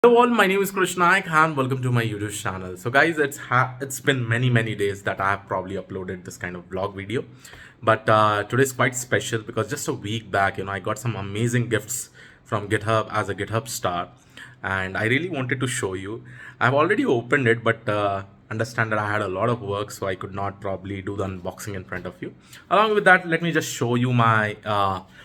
Hello all, my name is Krish Naik and welcome to my YouTube channel. So guys, it's been many days that I have probably uploaded this kind of vlog video, but today is quite special because just a week back, I got some amazing gifts from GitHub as a GitHub star, and I really wanted to show you. I've already opened it, but understand that I had a lot of work, so I could not probably do the unboxing in front of you. Along with that, let me just show you my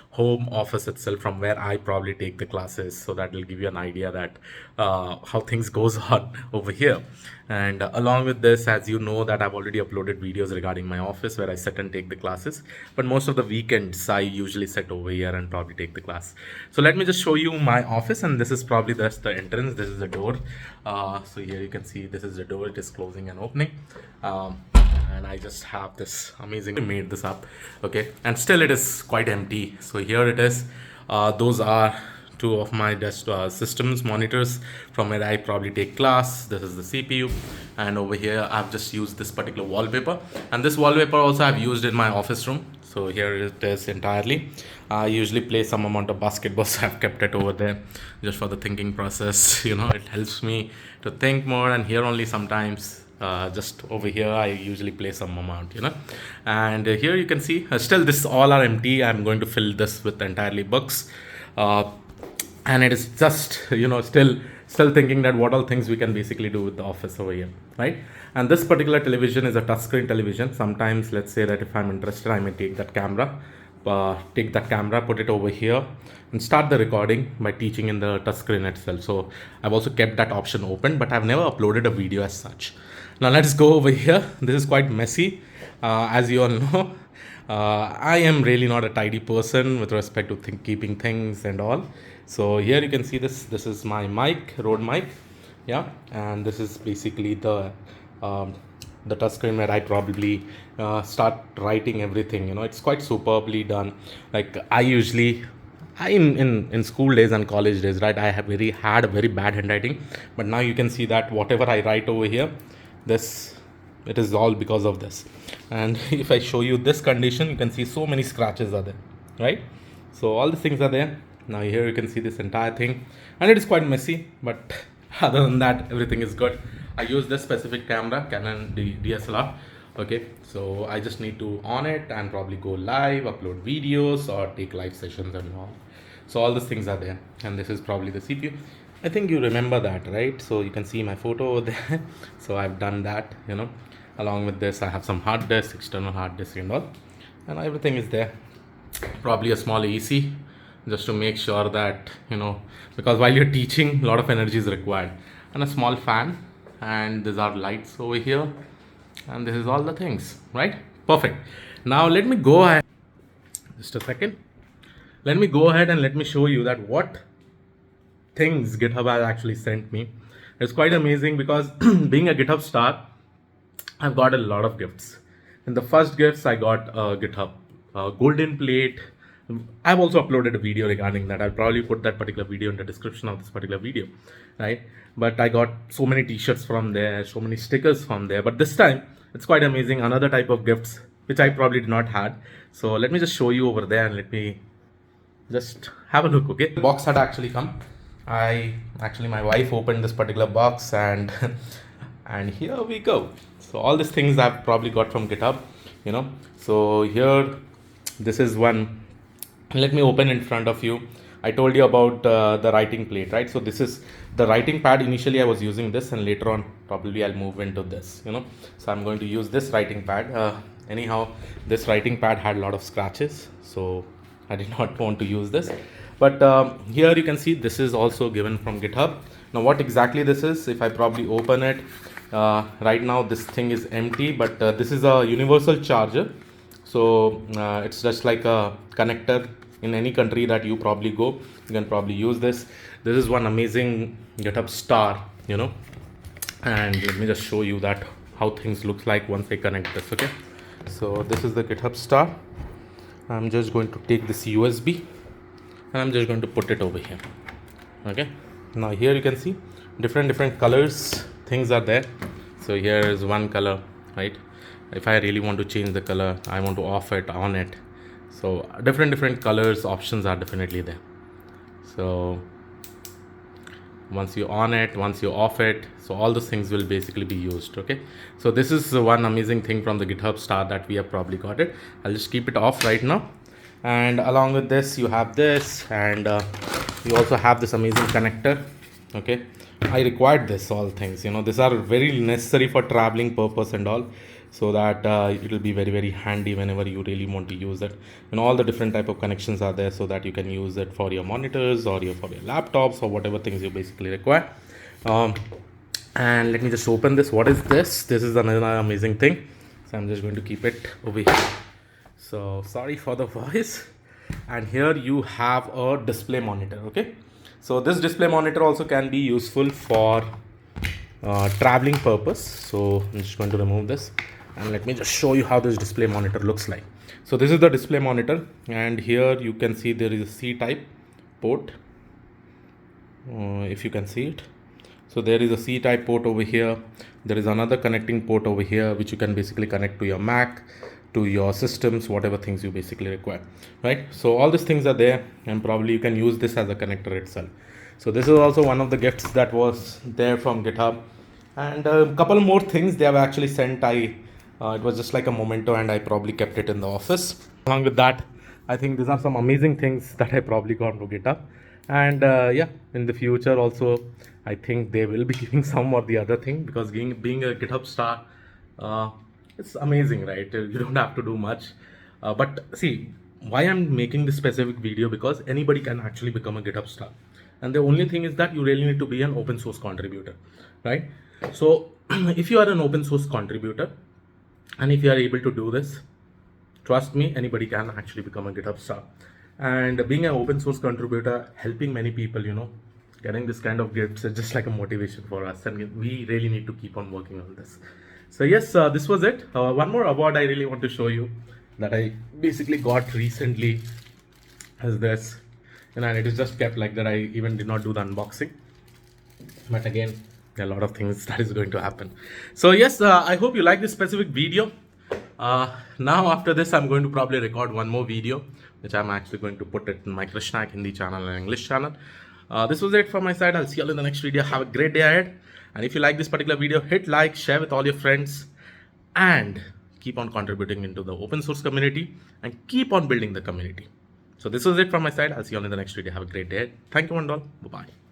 home office itself from where I probably take the classes, so that will give you an idea that how things goes on over here. And along with this, as you know that I've already uploaded videos regarding my office where I sit and take the classes, but most of the weekends I usually sit over here and probably take the class. So let me just show you my office, and this is probably just the entrance. This is the door. So here you can see this is the door. It is closing and opening. And I just have this amazing, made this up, okay, and still it is quite empty. So here it is. Those are two of my desk systems monitors from where I probably take class. This is the CPU, and over here I've just used this particular wallpaper, and this wallpaper also I've used in my office room. So here it is entirely. I usually play some amount of basketball, so I've kept it over there just for the thinking process. It helps me to think more, and here only sometimes just over here I usually play some amount, and here you can see still this all are empty. I'm going to fill this with entirely books, and it is just still thinking that what all things we can basically do with the office over here, right? And this particular television is a touchscreen television. Sometimes, let's say that if I'm interested, I may take that camera, put it over here and start the recording by teaching in the touchscreen itself. So I've also kept that option open, but I've never uploaded a video as such. Now let's go over here. This is quite messy, as you all know. I am really not a tidy person with respect to keeping things and all. So here you can see this is my mic, Rode mic, yeah, and this is basically the touchscreen where I probably start writing everything. It's quite superbly done. Like in school days and college days, right, I had a very bad handwriting, but now you can see that whatever I write over here, it is all because of this. And if I show you this condition, you can see so many scratches are there, right? So all the things are there. Now here you can see this entire thing, and it is quite messy, but other than that everything is good. I use this specific camera, Canon DSLR, okay, so I just need to on it and probably go live, upload videos or take live sessions and all. So all these things are there, and this is probably the CPU. I think you remember that, right? So you can see my photo over there. So I've done that, along with this I have some hard disk, external hard disk and all, and everything is there. Probably a small AC just to make sure that, because while you're teaching a lot of energy is required, and a small fan, and these are lights over here, and this is all the things, right? Perfect. Now let me go ahead, just a second, let me go ahead and let me show you that what things GitHub has actually sent me. It's quite amazing because being a GitHub star, I've got a lot of gifts. In the first gifts I got a GitHub golden plate. I've also uploaded a video regarding that. I'll probably put that particular video in the description of this particular video, right? But I got so many t-shirts from there, so many stickers from there. But this time it's quite amazing, another type of gifts which I probably did not had. So let me just show you over there, and let me just have a look. Okay, the box had actually come. My wife opened this particular box, and and here we go. So all these things I've probably got from GitHub, so here this is one. Let me open in front of you. I told you about the writing plate, right? So this is the writing pad. Initially I was using this, and later on probably I'll move into this, so I'm going to use this writing pad. Anyhow, this writing pad had a lot of scratches, so I did not want to use this. But here you can see this is also given from GitHub. Now what exactly this is, if I probably open it, right now this thing is empty, but this is a universal charger. So it's just like a connector. In any country that you probably go, you can probably use this. This is one amazing GitHub star, and let me just show you that how things look like once I connect this. Okay, so this is the GitHub star. I'm just going to take this USB, and I'm just going to put it over here. Okay, now here you can see different colors things are there. So here is one color, right? If I really want to change the color, I want to off it, on it. So different colors options are definitely there. So once you on it, once you off it, so all those things will basically be used. Okay, so this is one amazing thing from the GitHub star that we have probably got it. I'll just keep it off right now. And along with this you have this, and you also have this amazing connector. Okay, I required this all things, you know, these are very necessary for traveling purpose and all, so that it will be very very handy whenever you really want to use it. And all the different type of connections are there, so that you can use it for your monitors or for your laptops or whatever things you basically require. And let me just open this. What is this? This is another amazing thing, so I'm just going to keep it over here. So sorry for the voice. And here you have a display monitor. Okay, so this display monitor also can be useful for traveling purpose. So I'm just going to remove this, and let me just show you how this display monitor looks like. So this is the display monitor, and here you can see there is a C type port, if you can see it. So there is a C type port over here. There is another connecting port over here, which you can basically connect to your Mac, to your systems, whatever things you basically require, right? So all these things are there, and probably you can use this as a connector itself. So this is also one of the gifts that was there from GitHub, and a couple more things they have actually sent. It was just like a memento, and I probably kept it in the office. Along with that, I think these are some amazing things that I probably got from GitHub. And yeah, in the future also, I think they will be giving some or the other thing, because being a GitHub star, it's amazing, right? You don't have to do much. But see, why I'm making this specific video, because anybody can actually become a GitHub star. And the only thing is that you really need to be an open source contributor, right? So if you are an open source contributor, and if you are able to do this, trust me, anybody can actually become a GitHub star. And being an open source contributor, helping many people, you know, getting this kind of gifts is just like a motivation for us, and we really need to keep on working on this. So yes, this was it. One more award I really want to show you that I basically got recently is this, and it is just kept like that. I even did not do the unboxing, but again, there are a lot of things that is going to happen. So yes, I hope you like this specific video. Now after this, I'm going to probably record one more video, which I'm actually going to put it in my Krish Naik Hindi channel and English channel. This was it from my side. I'll see you all in the next video. Have a great day ahead. And if you like this particular video, hit like, share with all your friends, and keep on contributing into the open source community, and keep on building the community. So this was it from my side. I'll see you all in the next video. Have a great day. Thank you and all. Bye-bye.